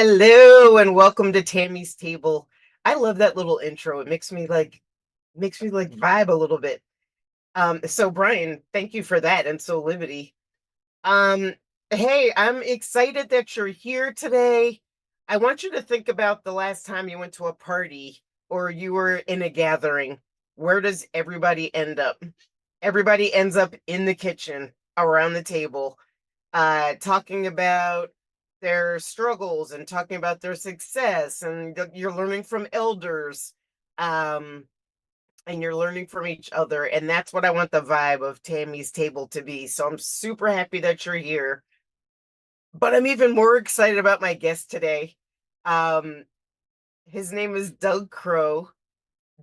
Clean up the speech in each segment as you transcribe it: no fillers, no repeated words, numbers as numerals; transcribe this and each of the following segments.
Hello and welcome to Tammy's Table. I love that little intro. It makes me like vibe a little bit. So Brian, thank you for that and Soulivity. Um, hey, I'm excited that you're here today. I want you to think about the last time you went to a party or you were in a gathering. Where does everybody end up? Everybody ends up in the kitchen around the table, talking about their struggles and talking about their success, and you're learning from elders, um, and you're learning from each other. And that's what I want the vibe of Tammy's Table to be. So I'm super happy that you're here. But I'm even more excited about my guest today. Um, his name is Doug CROWE.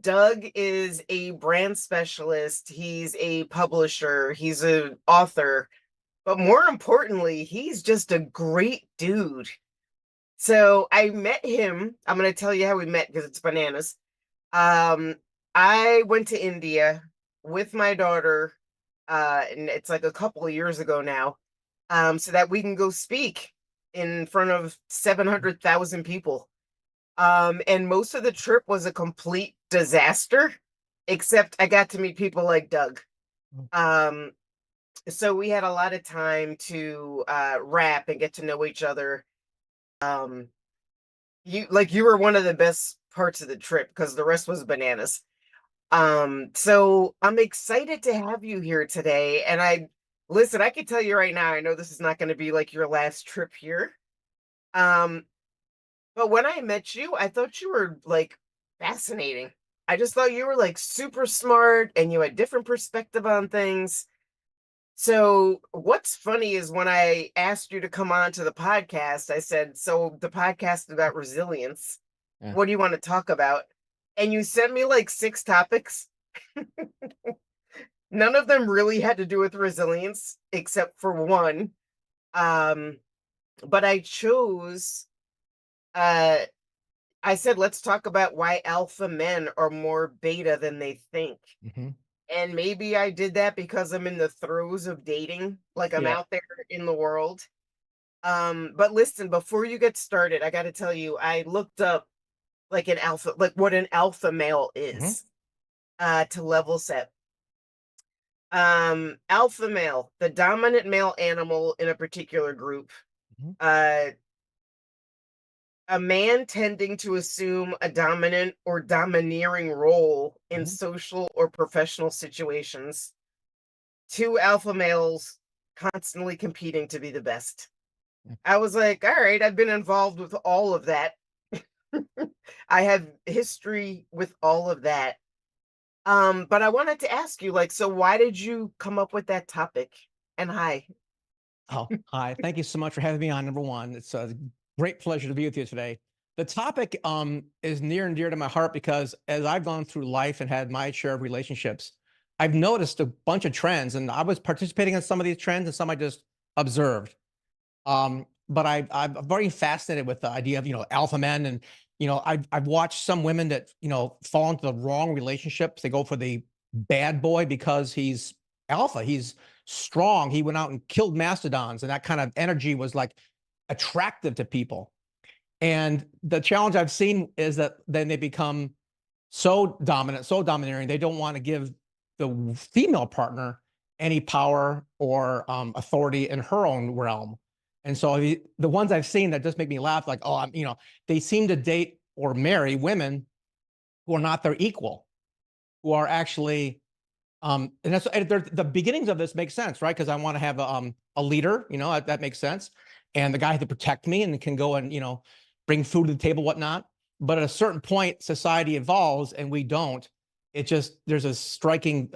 Doug is a brand specialist. He's a publisher. He's an author. But more importantly, he's just a great dude. So I met him. I'm going to tell you how we met because it's bananas. Um, I went to India with my daughter, and it's like a couple of years ago now, so that we can go speak in front of 700,000 people. And most of the trip was a complete disaster, except I got to meet people like Doug. Um, so we had a lot of time to rap and get to know each other. Um, you were one of the best parts of the trip because the rest was bananas. So I'm excited to have you here today. And I can tell you right now, I know this is not going to be like your last trip here. Um, but when I met you, I thought you were like fascinating. I just thought you were like super smart and you had different perspective on things. So what's funny is when I asked you to come on to the podcast, I said, so the podcast is about resilience. Yeah. What do you want to talk about? And you sent me like six topics. None of them really had to do with resilience, except for one. Um, but I chose, uh, I said, let's talk about why alpha men are more beta than they think. hmm And maybe I did that because I'm in the throes of dating, like I'm Yeah. out there in the world. But listen, before you get started, I got to tell you, I looked up like what an alpha male hmm is, to level set. Alpha male, the dominant male animal in a particular group. hmm Uh, a man tending to assume a dominant or domineering role in hmm social or professional situations. Two alpha males constantly competing to be the best. I was like, all right, I've been involved with all of that. I have history with all of that. But I wanted to ask you, like, so why did you come up with that topic? And hi. Oh, hi. Thank you so much for having me on. Number one, it's a great pleasure to be with you today. The topic is near and dear to my heart because as I've gone through life and had my share of relationships, I've noticed a bunch of trends, and I was participating in some of these trends, and some I just observed. But I'm very fascinated with the idea of alpha men, and I've watched some women that fall into the wrong relationships. They go for the bad boy because he's alpha. He's strong. He went out and killed mastodons, and that kind of energy was like attractive to people. And the challenge I've seen is that then they become so dominant, so domineering, they don't want to give the female partner any power or authority in her own realm. And so the ones I've seen that just make me laugh, like, oh, they seem to date or marry women who are not their equal, who are actually, and that's and the beginnings of this make sense, right? Because I want to have a leader, that makes sense, and the guy has to protect me and can go and bring food to the table, whatnot. But at a certain point, society evolves and we don't. It just there's a striking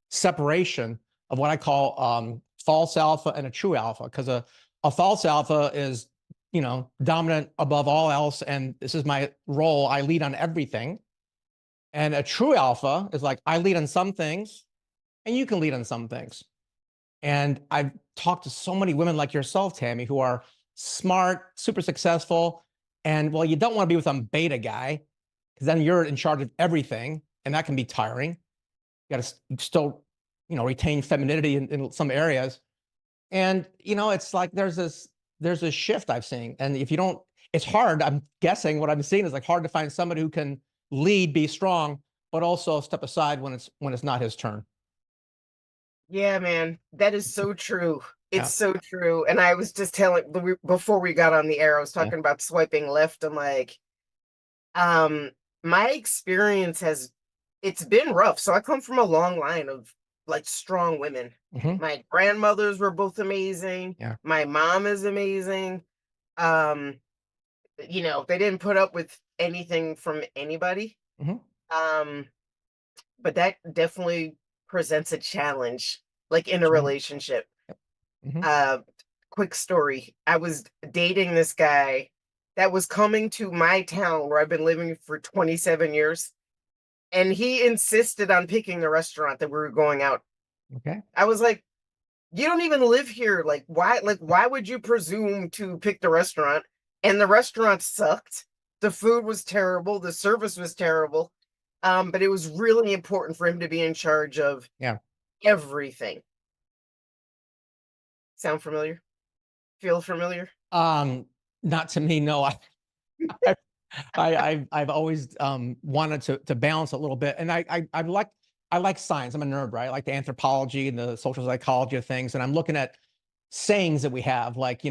separation of what I call false alpha and a true alpha, because a false alpha is dominant above all else, and this is my role. I lead on everything. And a true alpha is like, I lead on some things and you can lead on some things. And I've talked to so many women like yourself, Tammy, who are smart, super successful. And well, you don't want to be with some beta guy because then you're in charge of everything. And that can be tiring. You got to still, retain femininity in some areas. And, it's like there's a shift I've seen. And if you don't, it's hard. I'm guessing what I'm seeing is like hard to find somebody who can lead, be strong, but also step aside when it's not his turn. Yeah, man, that is so true. It's Yeah. so true. And I was just telling before we got on the air, I was Yeah. talking about swiping left. I'm like, um, my experience has it's been rough. So I come from a long line of like strong women. Hmm. My grandmothers were both amazing. Yeah. My mom is amazing. Um, they didn't put up with anything from anybody. Hmm. Um, but that definitely presents a challenge, like in a Sure. relationship. Hmm. Uh, quick story. I was dating this guy that was coming to my town where I've been living for 27 years, and he insisted on picking the restaurant that we were going out. Okay. I was like, "You don't even live here. Why would you presume to pick the restaurant?" And the restaurant sucked. The food was terrible, the service was terrible. But it was really important for him to be in charge of Yeah. everything. Sound familiar? Feel familiar? Um, Not to me, no. I I've always wanted to balance a little bit, and I like science. I'm a nerd, right? I like the anthropology and the social psychology of things, and I'm looking at sayings that we have, like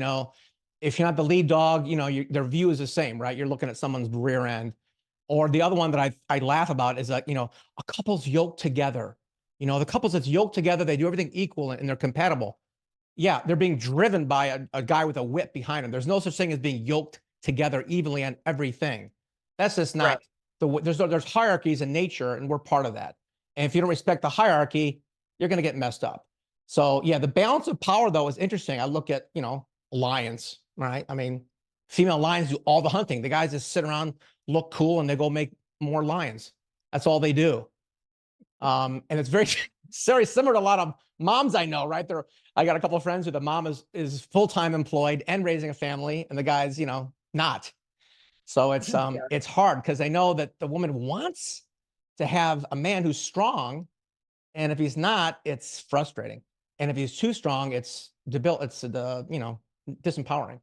if you're not the lead dog, their view is the same, right? You're looking at someone's rear end, or the other one that I laugh about is that a couple's yoked together. The couples that's yoked together, they do everything equal and they're compatible. Yeah, they're being driven by a guy with a whip behind them. There's no such thing as being yoked together evenly on everything. That's just Right. not there's hierarchies in nature, and we're part of that. And if you don't respect the hierarchy, you're going to get messed up. So yeah, the balance of power though is interesting. I look at lions, right? I mean, female lions do all the hunting. The guys just sit around, look cool, and they go make more lions. That's all they do. And it's very it's very similar to a lot of moms I know, right? I got a couple of friends who the mom is full-time employed and raising a family, and the guy's, not. So Yeah. it's hard because they know that the woman wants to have a man who's strong, and if he's not, it's frustrating. And if he's too strong, it's disempowering.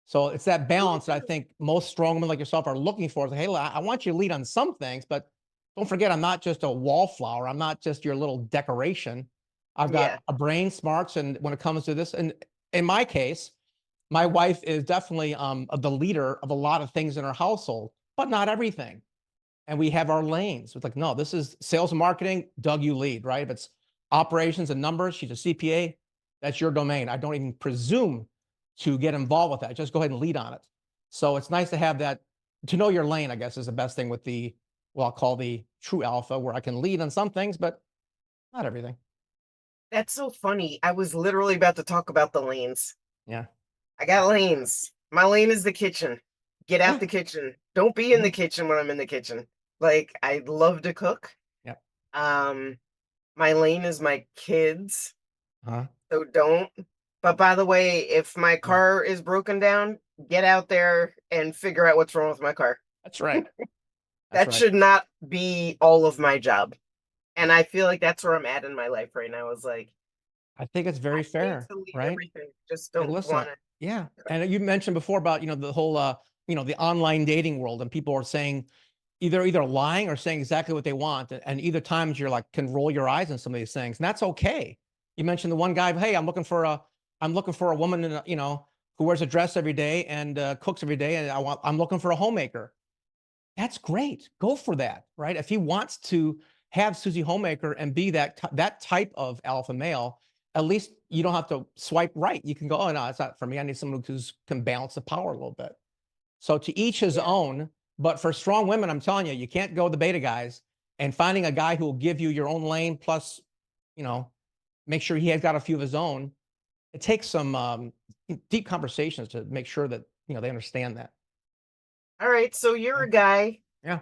So it's that Really balance that I true. think most strong women like yourself are looking for. It's like, hey, I want you to lead on some things, but don't forget, I'm not just a wallflower. I'm not just your little decoration. I've got Yeah. a brain, smarts, and when it comes to this, and in my case, my wife is definitely the leader of a lot of things in our household, but not everything. And we have our lanes. It's like, no, this is sales and marketing. Doug, you lead, right? If it's operations and numbers, she's a CPA. That's your domain. I don't even presume to get involved with that. Just go ahead and lead on it. So it's nice to have that, to know your lane, I guess, is the best thing with I'll call the true alpha, where I can lead on some things, but not everything. That's so funny. I was literally about to talk about the lanes. Yeah. I got lanes. My lane is the kitchen. Get out Yeah. the kitchen. Don't be in the Mhm. kitchen when I'm in the kitchen. Like, I love to cook. Yep. Um, my lane is my kids, Uh-huh. so don't. But by the way, if my Yeah. car is broken down, get out there and figure out what's wrong with my car. That's right. That's That right. should not be all of my job. And I feel like that's where I'm at in my life right now. Is like, I think it's I very don't need fair, to lead right? everything. Just And don't listen, want to. yeah. And you mentioned before about, the whole, the online dating world, and people are saying either lying or saying exactly what they want. And either times you're like, can roll your eyes on some of these things. And that's okay. You mentioned the one guy, hey, I'm looking for a woman, who wears a dress every day and cooks every day. And I'm looking for a homemaker. That's great. Go for that, right? If he wants to have Susie Homemaker and be that type of alpha male, at least you don't have to swipe right. You can go, oh no, it's not for me. I need someone who can balance the power a little bit. So to each his Yeah. own. But for strong women, I'm telling you, you can't go the beta guys. And finding a guy who will give you your own lane, plus, you know, make sure he has got a few of his own. It takes some deep conversations to make sure that they understand that. All right. So you're Yeah. a guy. Yeah.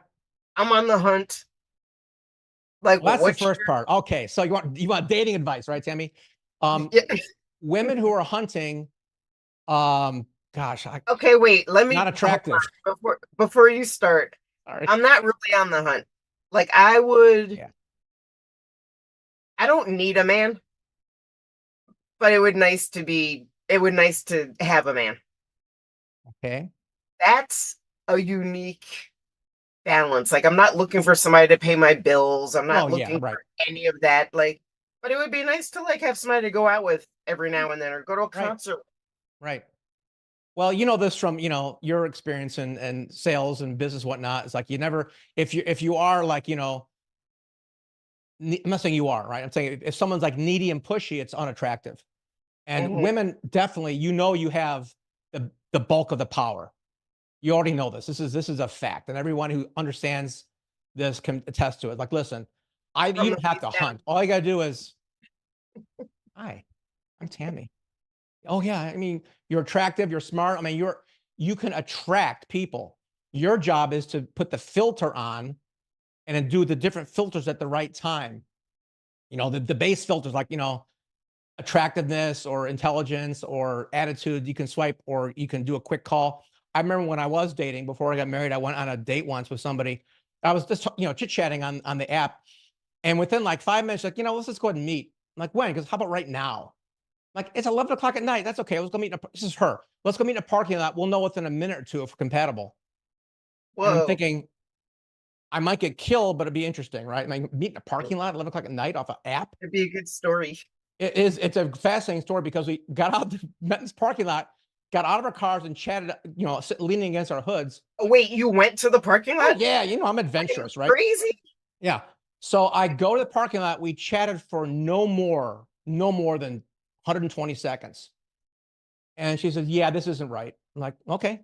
I'm on the hunt. Like, Well, that's the what's first part. Okay, so you want dating advice, right, Tammy? Um, yeah. Women who are hunting, um, gosh, Okay, wait. Let not me hold attractive. on before you start. Sorry. I'm not really on the hunt. Like, I would. Yeah. I don't need a man, but it would nice to be. It would nice to have a man. Okay. that's a unique balance. Like, I'm not looking for somebody to pay my bills. I'm Oh not yeah, looking right, for any of that. Like, but it would be nice to like have somebody to go out with every now and then or go to a right, concert. right. Well, you know this from, your experience and sales and business, whatnot. It's like you never, if you are like, I'm not saying you are, right? I'm saying if someone's like needy and pushy, it's unattractive. And Mhm. women definitely, you have the bulk of the power. You already know this. This is a fact, and everyone who understands this can attest to it. Like, listen, From you the don't have waist to down. hunt. All you gotta do is, hi, I'm Tammy. Oh yeah, I mean, you're attractive, you're smart. I mean, you can attract people. Your job is to put the filter on and then do the different filters at the right time. The base filters like, attractiveness or intelligence or attitude. You can swipe or you can do a quick call. I remember when I was dating before I got married, I went on a date once with somebody. I was just, chit-chatting on the app. And within like 5 minutes, like, let's just go ahead and meet. I'm like, when? Because how about right now? Like, it's 11 o'clock at night. That's okay. Let's go meet. This is her. Let's go meet in a parking lot. We'll know within a minute or two if we're compatible. And I'm Whoa, thinking, I might get killed, but it'd be interesting, right? I mean, meet in a parking lot at 11 o'clock at night off an app. it'd be a good story. It's a fascinating story because we got out, met in this parking lot, got out of our cars and chatted, leaning against our hoods. Oh, wait, you went to the parking Oh, lot? yeah. I'm Are you adventurous, right? crazy? Yeah. So I go to the parking lot. We chatted for no more than 120 seconds. And she says, yeah, this isn't right. I'm like, okay.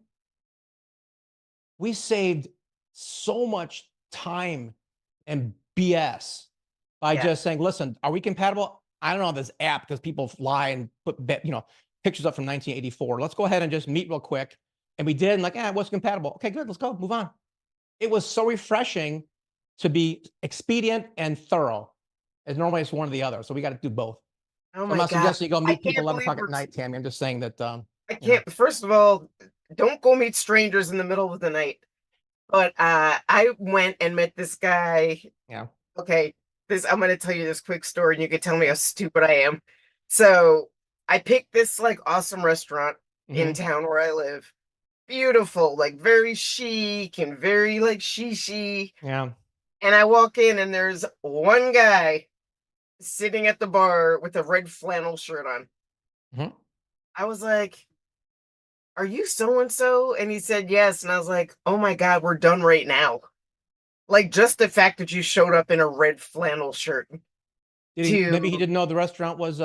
We saved so much time and BS by Yeah. just saying, listen, are we compatible? I don't know this app because people lie and put pictures up from 1984. Let's go ahead and just meet real quick. And we did, and like, what's compatible? Okay, good, let's go, move on. It was so refreshing to be expedient and thorough. As normally it's one or the other. So we got to do both. Oh So I'm my not god. suggesting you go I meet people can't 11 believe o'clock at night, Tammy. I'm just saying that, I you know, can't. First of all, don't go meet strangers in the middle of the night. But I went and met this guy. yeah. Okay, this I'm gonna tell you this quick story, and you can tell me how stupid I am. So I picked this like awesome restaurant in Hmm. town where I live. Beautiful, like very chic and very like shishi. Yeah. And I walk in, and there's one guy sitting at the bar with a red flannel shirt on. Hmm. I was like, "Are you so and so?" And he said yes. And I was like, "Oh my god, we're done right now." Like, just the fact that you showed up in a red flannel shirt Maybe he to didn't know the restaurant was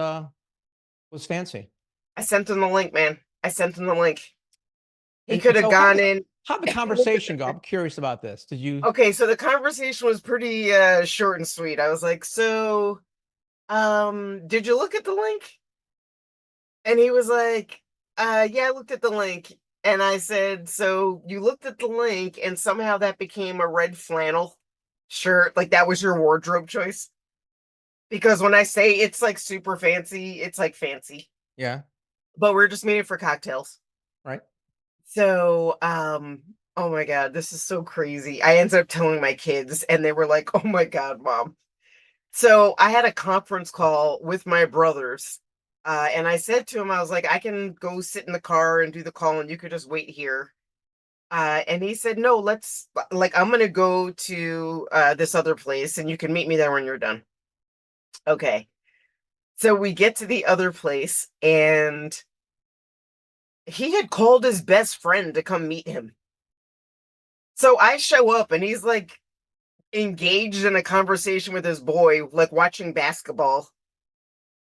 fancy. I sent him the link, man. I sent him the link. He And could have so how gone did in. the conversation go? I'm curious about this. Did you Okay, so the conversation was pretty short and sweet. I was like, "So, did you look at the link?" And he was like, yeah, I looked at the link." And I said, "So you looked at the link and somehow that became a red flannel shirt? Like that was your wardrobe choice?" Because when I say it's like super fancy, it's like fancy. Yeah, But we're just meeting for cocktails. right? So, oh my god, this is so crazy. I ended up telling my kids and they were like, "Oh my god, mom." So, I had a conference call with my brothers. And I said to him, I was like, "I can go sit in the car and do the call and you could just wait here." And he said, "No, let's like I'm gonna go to this other place and you can meet me there when you're done." Okay. So we get to the other place and he had called his best friend to come meet him. So I show up and he's like engaged in a conversation with his boy, like watching basketball.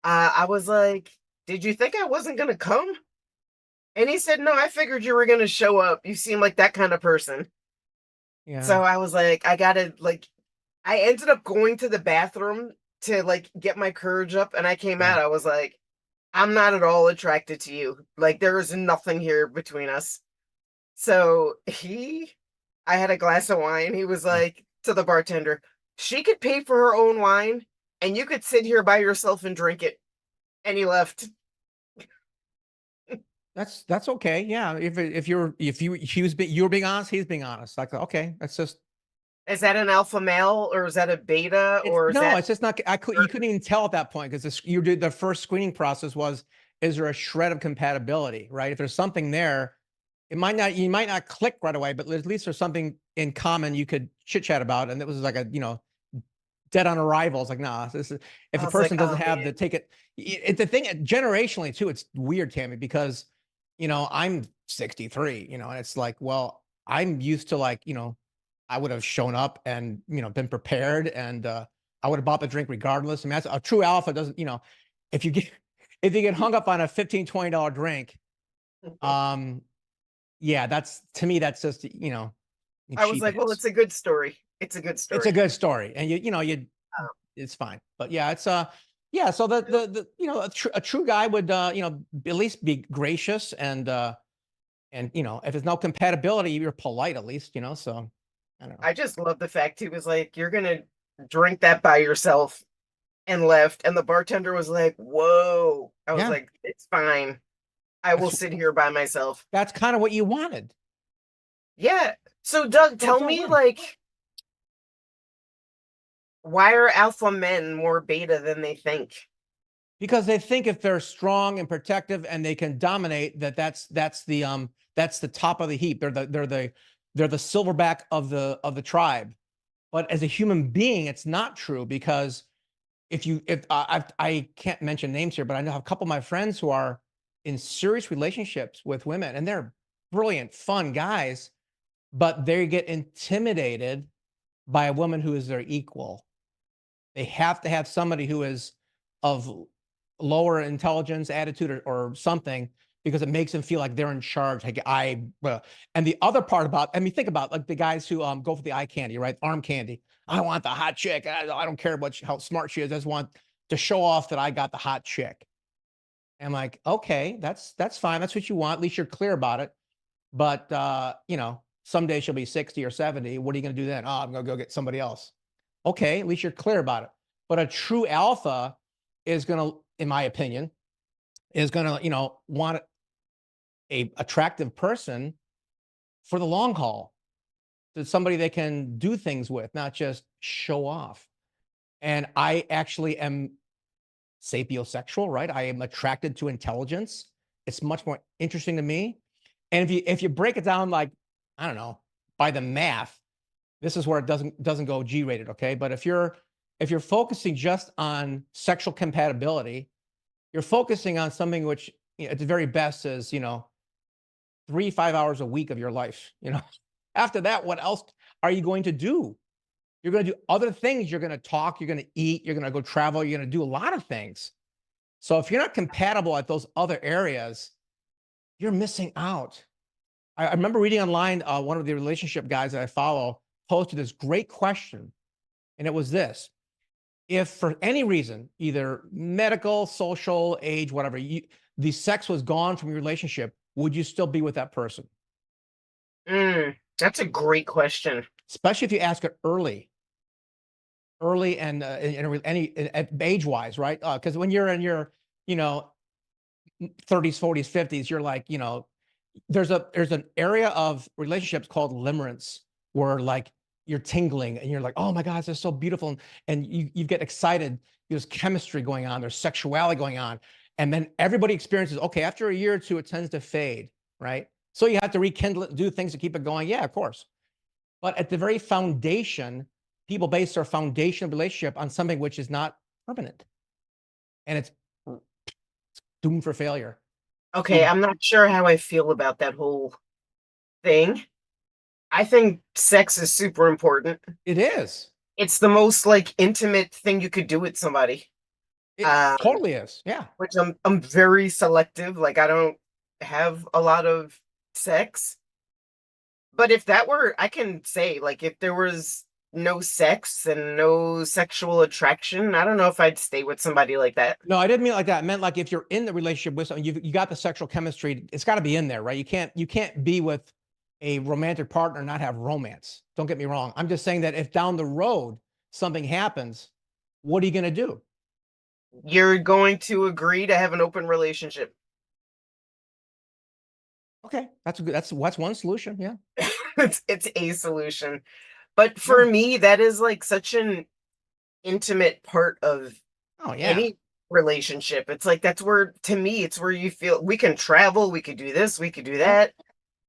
I was like, "Did you think I wasn't going to come?" And he said, "No, I figured you were going to show up. You seem like that kind of person." Yeah, So I was like, I got to like, I ended up going to the bathroom to like get my courage up. And I came yeah. out, I was like, "I'm not at all attracted to you. Like, there is nothing here between us." So I had a glass of wine. He was Mm. like to the bartender, "She could pay for her own wine and you could sit here by yourself and drink it." And he left. That's okay. Yeah, you were being honest, he's being honest. Like, okay, that's just Is that an alpha male or is that a beta it's or is no, that it's just not. You couldn't even tell at that point because you did the first screening process was, is there a shred of compatibility, right? If there's something there, it might not, you might not click right away, but at least there's something in common you could chit chat about. And it was like a, dead on arrival. It's like, nah, this is, if I a was like, person doesn't oh have the man. take it, the thing generationally too, it's weird, Tammy, because, I'm 63, and it's like, well, I'm used to like, I would have shown up and, been prepared and, I would have bought the drink regardless. I mean, that's a true alpha doesn't, if you get, if you get hung up on a $15, $20 drink, um, yeah, that's, to me, that's just, it I was like, well, cheapens. it's a good story. It's a good It's a story. good story. And you Um, it's fine. But yeah, it's yeah, so a true guy would at least be gracious and if there's no compatibility, you're polite at least, so I don't know. I just love the fact he was like, you're gonna drink that by yourself, and left. And the bartender was like, whoa. I was Yeah. like, it's fine. I will That's sit here by myself. that's kind of what you wanted. Yeah. So Doug, So tell it's all me, good. like, why are alpha men more beta than they think? Because they think if they're strong and protective and they can dominate, that's the top of the heap. They're the silverback of the tribe. But as a human being, it's not true because if I can't mention names here, but I know a couple of my friends who are in serious relationships with women, and they're brilliant, fun guys, but they get intimidated by a woman who is their equal. They have to have somebody who is of lower intelligence, attitude, or something because it makes them feel like they're in charge. Like and the other part about, I mean, think about like the guys who go for the eye candy, right? Arm candy. I want the hot chick. I don't care how smart she is. I just want to show off that I got the hot chick. And I'm like, okay, that's fine. That's what you want. At least you're clear about it. But someday she'll be 60 or 70. What are you going to do then? Oh, I'm going to go get somebody else. Okay, at least you're clear about it. But a true alpha is going to, in my opinion, is going to, want a attractive person for the long haul. To somebody they can do things with, not just show off. And I actually am sapiosexual, right? I am attracted to intelligence. It's much more interesting to me. And if you break it down like, I don't know, by the math, this is where it doesn't go G-rated, okay? But if you're focusing just on sexual compatibility, you're focusing on something which at the very best is 3-5 hours a week of your life. After that, what else are you going to do? You're going to do other things. You're going to talk. You're going to eat. You're going to go travel. You're going to do a lot of things. So if you're not compatible at those other areas, you're missing out. I remember reading online, one of the relationship guys that I follow posted this great question. And it was this: if for any reason, either medical, social, age, whatever, the sex was gone from your relationship, would you still be with that person? That's a great question. Especially if you ask it early and age wise, right? Because when you're in your, you know, 30s, 40s, 50s, you're like, there's an area of relationships called limerence where like you're tingling and you're like, oh my God, they're so beautiful. And you get excited. There's chemistry going on, there's sexuality going on. And then everybody experiences, okay, after a year or two, it tends to fade, right? So you have to rekindle it, do things to keep it going. Yeah, of course. But at the very foundation, people base their foundation of relationship on something which is not permanent. And it's doomed for failure. So Okay, I'm not sure how I feel about that whole thing. I think sex is super important. it is. It's the most like intimate thing you could do with somebody. It Um, totally is. Yeah. which I'm very selective. Like I don't have a lot of sex. But if that were, I can say, like, if there was no sex and no sexual attraction, I don't know if I'd stay with somebody like that. No, I didn't mean it like that. I meant like if you're in the relationship with someone, you got the sexual chemistry. It's got to be in there, right? You can't be with a romantic partner and not have romance. Don't get me wrong. I'm just saying that if down the road something happens, what are you going to do? You're going to agree to have an open relationship. Okay, that's a good. That's one solution. Yeah. It's a solution. But Yeah. for me, that is like such an intimate part of Oh yeah. any relationship. It's like that's where, to me, it's where you feel we can travel, we could do this, we could do Yeah. that.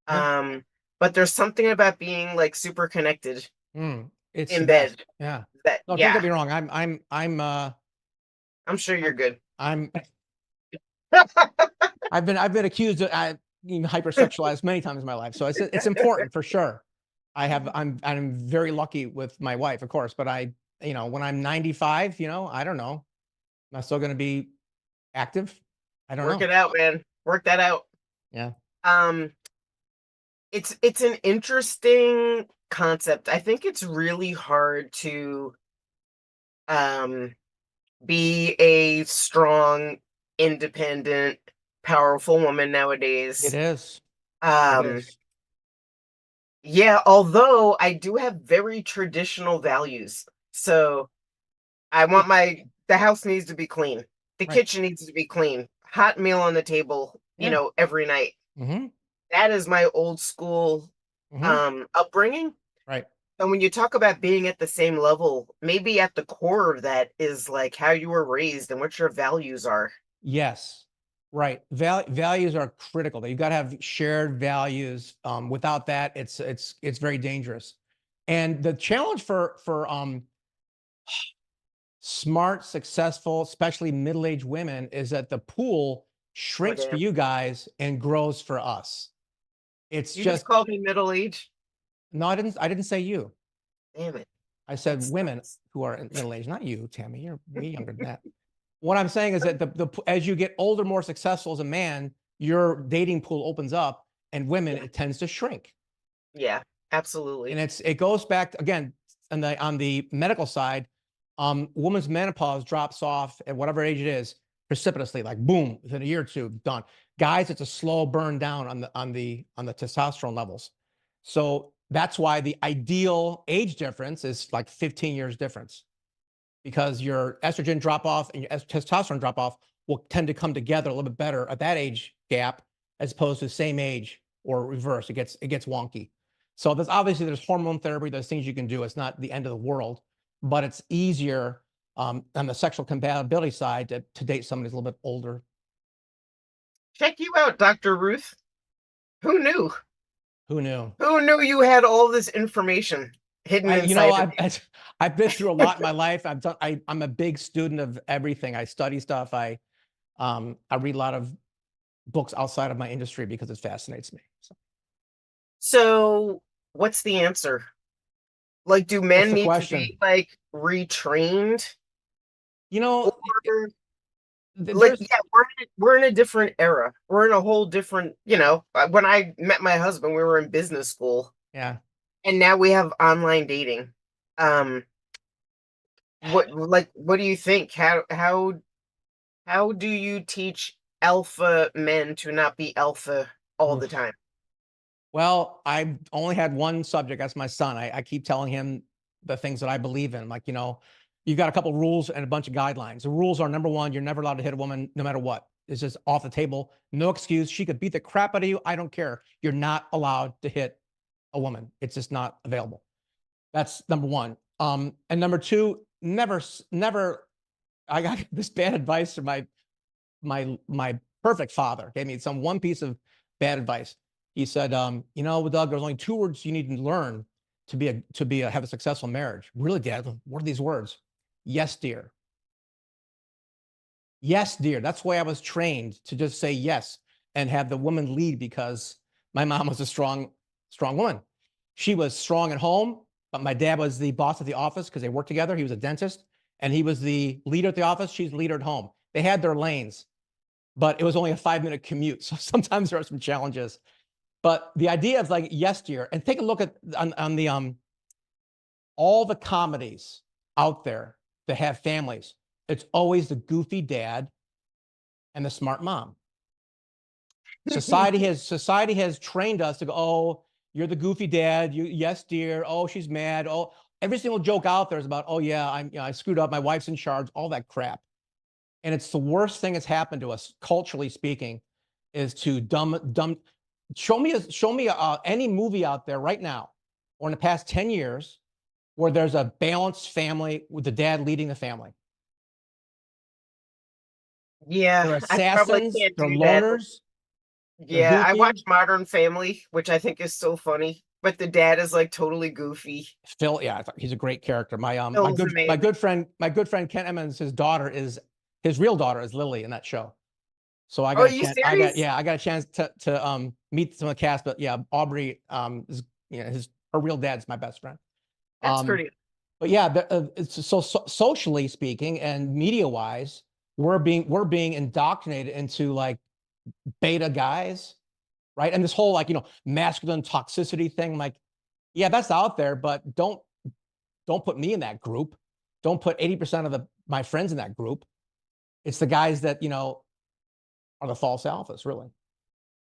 Yeah. Um, but there's something about being like super connected It's the in best. bed Yeah. that, No, don't get yeah, me wrong. I'm sure you're good. I'm I've been accused of being hypersexualized many times in my life. So it's important for sure. I'm very lucky with my wife, of course, but when I'm 95, I don't know. Am I still going to be active? I don't Work know. it out, man. Work that out. Yeah. Um, it's an interesting concept. I think it's really hard to um be a strong, independent, powerful woman It nowadays. is. It Um, is. yeah, although I do have very traditional values. So I want the house needs to be clean. The Right. kitchen needs to be clean. Hot meal on the table, Yeah. every night. Mm-hmm. That is my old school Mm-hmm. upbringing. Right. And when you talk about being at the same level, maybe at the core of that is like how you were raised and what your values are. Yes. Right. Values are critical. You got to have shared values. Without that, it's very dangerous. And the challenge for smart, successful, especially middle-aged women is that the pool Oh shrinks for damn. you guys and grows for us. It's You just just called me middle age? no, I didn't say you. Damn it. I That said women sucks. who are in middle age, not you, Tammy. You're way younger than that. What I'm saying is that as you get older, more successful as a man, your dating pool opens up, and women Yeah. it tends to shrink. Yeah. And Absolutely. it goes back again on the medical side. Woman's menopause drops off at whatever age it is precipitously, like boom, within a year or two, done. Guys, it's a slow burn down on the testosterone levels. So that's why the ideal age difference is like 15 years difference, because your estrogen drop off and your testosterone drop off will tend to come together a little bit better at that age gap as opposed to the same age or reverse. It gets wonky. So there's hormone therapy, there's things you can do. It's not the end of the world, but it's easier on the sexual compatibility side to date somebody who's a little bit older. Check you out, Dr. Ruth. Who knew? Who knew? Who knew you had all this information hidden I, you know, inside of I've I've been through a lot in my life. I'm a big student of everything. I study stuff. I read a lot of books outside of my industry because it fascinates me. So, So, what's the answer? Like, do what's men the need to question? be like retrained? You know, Or like, there's yeah, we're in a different era. We're in a whole different, when I met my husband, we were in business school, yeah. and now we have online dating. Um, what do you think? How do you teach alpha men to not be alpha all the Oof. time? Well, I only had one subject. That's my son. I keep telling him the things that I believe in. Like, you've got a couple rules and a bunch of guidelines. The rules are number one, you're never allowed to hit a woman no matter what. It's just off the table. No excuse. She could beat the crap out of you. I don't care. You're not allowed to hit a woman. It's just not available. That's number one. And number two, never. I got this bad advice from my perfect father. Gave me some one piece of bad advice. He said, Doug, there's only two words you need to learn to have a successful marriage. Really, Dad? What are these words? Yes, dear. Yes, dear. That's why I was trained to just say yes and have the woman lead, because my mom was a strong woman. She was strong at home, but my dad was the boss at the office because they worked together. He was a dentist and he was the leader at the office. She's the leader at home. They had their lanes, but it was only a 5-minute commute. So sometimes there are some challenges. But the idea of like yes, dear, and take a look at on the all the comedies out there that have families. It's always the goofy dad and the smart mom. Society has trained us to go, oh, you're the goofy dad. Yes, dear. Oh, she's mad. Oh, every single joke out there is about, oh yeah, I screwed up. My wife's in charge. All that crap. And it's the worst thing that's happened to us, culturally speaking, is to dumb. Show me any movie out there right now, or in the past 10 years, where there's a balanced family with the dad leading the family. Yeah, They're I probably assassins. can't They're do that. loners. They're Yeah, I watch goofy. Modern Family, which I think is so funny, but the dad is, like, totally goofy. Phil, yeah, I thought he's a great character. Phil's amazing. My good friend Ken Emmons, his real daughter is Lily in that show. So Oh, are you serious? I got a chance to meet some of the cast, but yeah, Aubrey is, his her real dad's my best friend. That's Um, pretty but yeah, it's socially speaking and media wise, we're being indoctrinated into like beta guys, right? And this whole like, masculine toxicity thing, like, yeah, that's out there, but don't put me in that group. Don't put 80% of my friends in that group. It's the guys that, are the false alphas, really.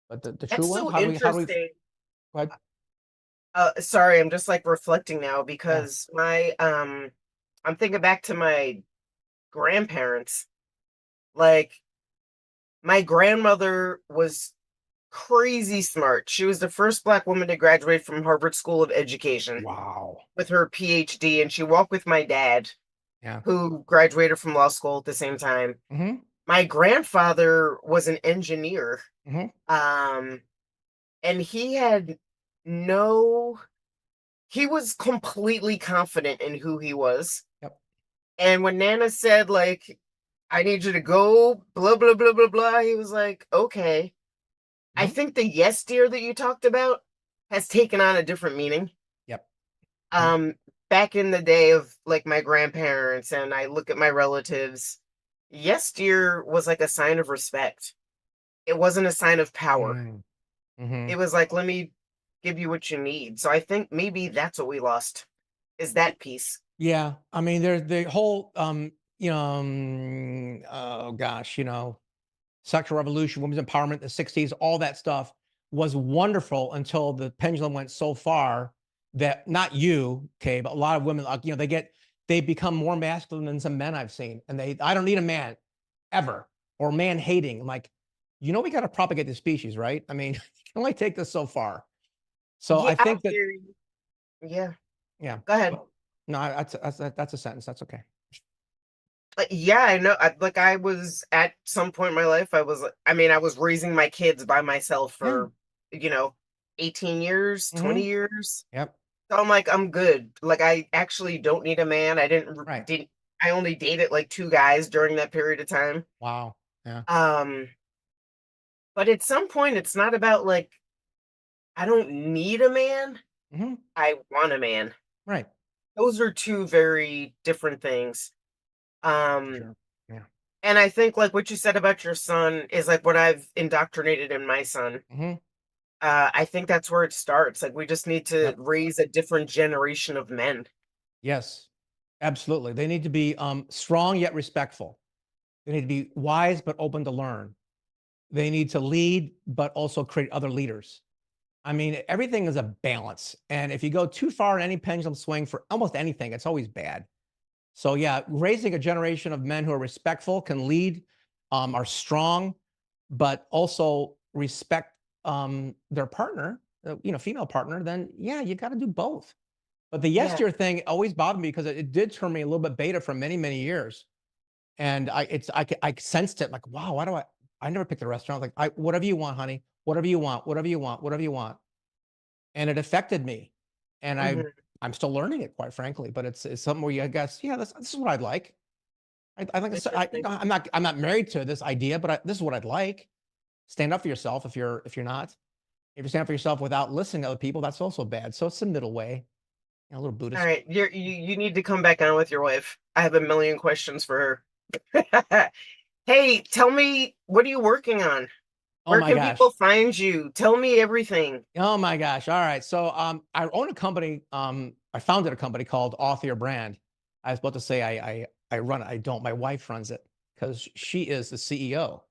But the true that's ones, so how do we go interesting. ahead? Sorry, I'm just, like, reflecting now Yeah. because I'm thinking back to my grandparents. Like, my grandmother was crazy smart. She was the first Black woman to graduate from Harvard School of Education Wow. with her PhD, and she walked with my dad, Yeah. who graduated from law school at the same time. Mhm. My grandfather was an engineer, Mhm. um, and no he was completely confident in who he was. Yep. And when Nana said, like, "I need you to go, blah, blah, blah, blah, blah," he was like, "Okay." I Mhm. think the yes dear that you talked about has taken on a different meaning. Yep. Mhm. Um, Back in the day of like my grandparents and I look at my relatives, yes dear was like a sign of respect. It wasn't a sign of power. Mm. It Mhm. was like, let me give you what you need. So I think maybe that's what we lost is that piece. Yeah. I mean, there's the whole, oh gosh, sexual revolution, women's empowerment, the 60s, all that stuff was wonderful until the pendulum went so far that not you, okay, but a lot of women, like, they become more masculine than some men I've seen. And I don't need a man ever or man hating. I'm like, we got to propagate the species, right? I mean, you can only take this so far. So Yeah, I I think that, hear you. Yeah. yeah. Go ahead. Well, no, that's a sentence. That's okay. Yeah, I know. I was at some point in my life, I mean, I was raising my kids by myself Yeah. for, you know, 18 years, 20 Hmm. years. Yep. So I'm like, I'm good. Like, I actually don't need a man. Right. I only dated like two guys during that period of time. Wow. Yeah. Um, but at some point, it's not about like, I don't need a man. Hmm. I want a man. Right. Those are two very different things. For Um, sure. Yeah. And I think like what you said about your son is like what I've indoctrinated in my son. Hmm. I think that's where it starts. Like we just need to Yep. raise a different generation of men. Yes, absolutely. They need to be strong yet respectful. They need to be wise but open to learn. They need to lead but also create other leaders. I mean, everything is a balance. And if you go too far in any pendulum swing for almost anything, it's always bad. So, yeah, raising a generation of men who are respectful, can lead, are strong, but also respect their partner, female partner, then yeah, you got to do both. But the yes Yeah. dear thing always bothered me because it did turn me a little bit beta for many, many years. And I sensed it like, wow, why do I never picked a restaurant. Like, whatever you want, honey, whatever you want, whatever you want, whatever you want. And it affected me. And Hmm. I'm still learning it, quite frankly, but it's something where I guess, yeah, this is what I'd like. I think Interesting. I'm not married to this idea, but this is what I'd like. Stand up for yourself if you're not. If you stand up for yourself without listening to other people, that's also bad. So it's the middle way, a little All Buddhist. right. You need to come back on with your wife. I have a million questions for her. Hey, tell me, what are you working on? Oh Where my can people gosh. find you? Tell me everything. Oh my gosh. All right. So I own a company. I founded a company called Author Your Brand. I was about to say I run it. I don't. My wife runs it because she is the CEO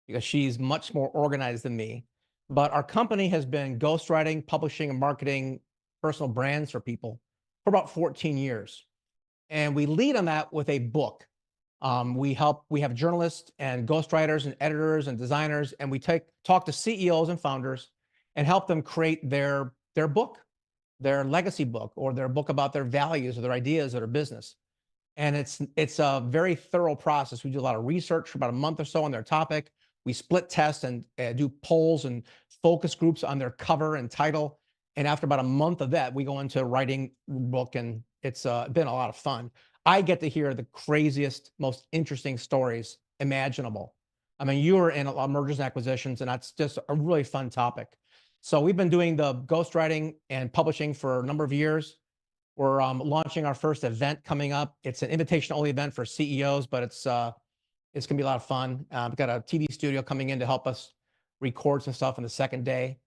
because she's much more organized than me. But our company has been ghostwriting, publishing, and marketing personal brands for people for about 14 years. And we lead on that with a book. We have journalists and ghostwriters and editors and designers, and we talk to CEOs and founders and help them create their book, their legacy book, or their book about their values or their ideas or their business. And it's a very thorough process. We do a lot of research for about a month or so on their topic. We split test and do polls and focus groups on their cover and title. And after about a month of that, we go into writing book, and it's been a lot of fun. I get to hear the craziest, most interesting stories imaginable. I mean, you were in a lot of mergers and acquisitions, and that's just a really fun topic. So we've been doing the ghostwriting and publishing for a number of years. We're launching our first event coming up. It's an invitation-only event for CEOs, but it's going to be a lot of fun. We've got a TV studio coming in to help us record some stuff on the second day.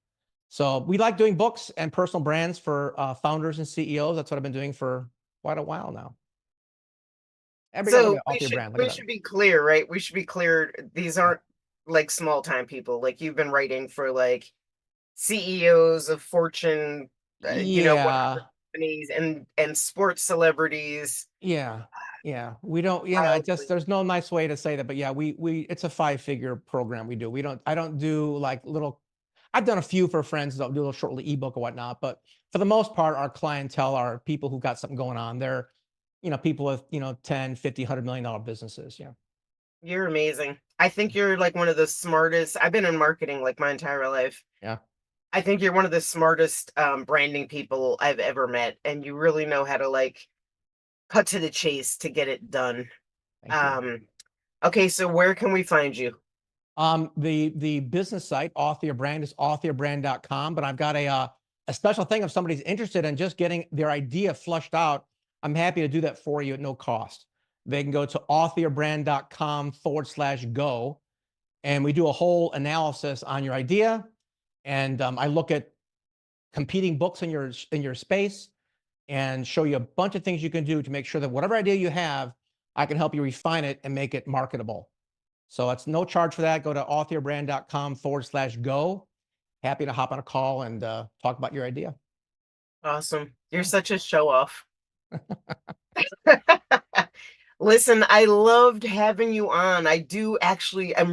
So we like doing books and personal brands for founders and CEOs. That's what I've been doing for quite a while now. Everybody got to So look at author brand. Look we at that. should be clear, right? We should be clear. These Yeah. aren't like small time people. Like you've been writing for like CEOs of Fortune, 100 Yeah. companies and sports celebrities. Yeah. Yeah. We don't, Wildly. there's no nice way to say that, but yeah, it's a 5-figure program we do. I don't do like little, I've done a few for friends that do a little short little ebook or whatnot, but for the most part, our clientele are people who got something going on. They're, people with, 10, 50, $100 million businesses. Yeah. You're amazing. I think you're like one of the smartest. I've been in marketing like my entire life. Yeah. I think you're one of the smartest branding people I've ever met, and you really know how to like cut to the chase to get it done. Thank you. Okay, so where can we find you? The business site, Author Your Brand, is authoryourbrand.com, but I've got a special thing if somebody's interested in just getting their idea flushed out. I'm happy to do that for you at no cost. They can go to authoryourbrand.com/go, and we do a whole analysis on your idea. And I look at competing books in your space and show you a bunch of things you can do to make sure that whatever idea you have, I can help you refine it and make it marketable. So it's no charge for that. Go to authoryourbrand.com/go. Happy to hop on a call and talk about your idea. Awesome. You're Yeah. such a show off. Listen, I loved having you on. I'm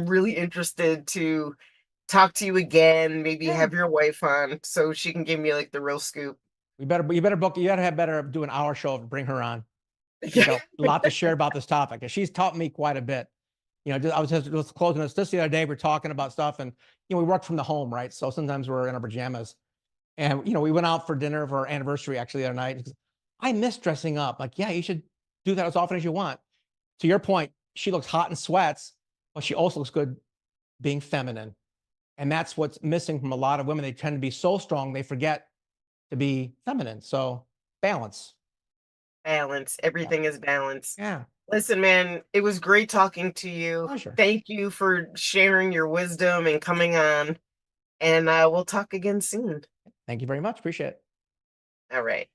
really interested to talk to you again, maybe Yeah. have your wife on so she can give me like the real scoop. You better book, you gotta have better do an hour show to bring her on. She's Yeah. got a lot to share about this topic, and she's taught me quite a bit. I was just closing this the other day. We're talking about stuff, and we work from the home, right? So sometimes we're in our pajamas, and we went out for dinner for our anniversary actually the other night. I miss dressing up. Like, yeah, you should do that as often as you want. To your point, she looks hot in sweats, but she also looks good being feminine, and that's what's missing from a lot of women. They tend to be so strong they forget to be feminine. So balance. Balance. Yeah. Everything is balance. Yeah. Listen, man, it was great talking to you. Pleasure. Thank you for sharing your wisdom and coming on. And we'll talk again soon. Thank you very much. Appreciate it. All right.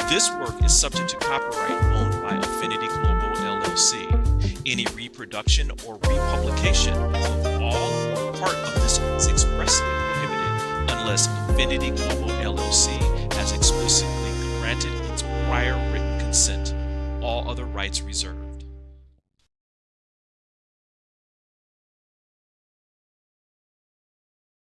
This work is subject to copyright owned by Affinity Global LLC. Any reproduction or republication of all or part of this is expressly prohibited unless Affinity Global LLC has explicitly granted its prior written consent. All other rights reserved.